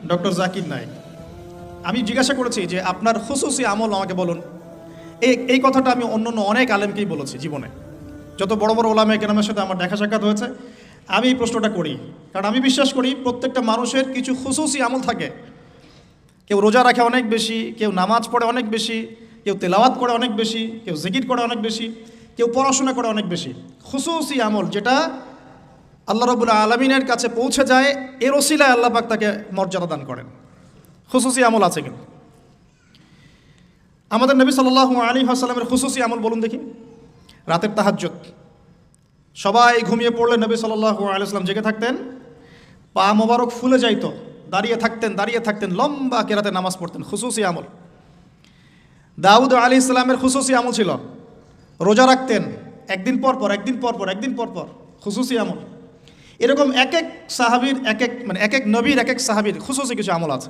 Doctor Zakir Naik. আমি জিজ্ঞাসা করেছি যে আপনার খুসুসি আমল আমাকে বলুন। এই কথাটা আমি অন্য অনেক আলেমকেই বলেছি জীবনে, যত বড় বড় ওলামায়ে কেরামের সাথে আমার দেখা সাক্ষাৎ হয়েছে। আমি এই প্রশ্নটা করি, কারণ আমি বিশ্বাস করি প্রত্যেকটা মানুষের কিছু খুসুসি আমল থাকে। কেউ রোজা রাখে অনেক বেশি, কেউ নামাজ পড়ে অনেক বেশি, কেউ তেলাওয়াত করে অনেক বেশি, কেউ জিকির করে অনেক বেশি, কেউ পড়াশোনা করে অনেক বেশি। খুসুসি আমল যেটা আল্লাহ রাব্বুল আলামিনের কাছে পৌঁছে যায়, এর ওসিলায় আল্লাহ পাক তাকে মর্যাদা দান করেন। খুসুসি আমল আছে কিন্তু আমাদের নবী সাল্লাল্লাহু আলাইহি ওয়াসাল্লামের খুসুসি আমল বলুন দেখি। রাতের তাহাজ্জুদ, সবাই ঘুমিয়ে পড়লে নবী সাল্লাল্লাহু আলাইহি ওয়াসাল্লাম জেগে থাকতেন, পা মোবারক ফুলে যাইতো, দাঁড়িয়ে থাকতেন, লম্বা কেরাতে নামাজ পড়তেন। খুসুসি আমল। দাউদ আলাইহিস সালামের খুসুসি আমল ছিল রোজা রাখতেন একদিন পর পর। খুসুসি আমল। এরকম এক এক সাহাবীর এক এক নবীর এক এক সাহাবীর খুসুসি কিছু আমল আছে।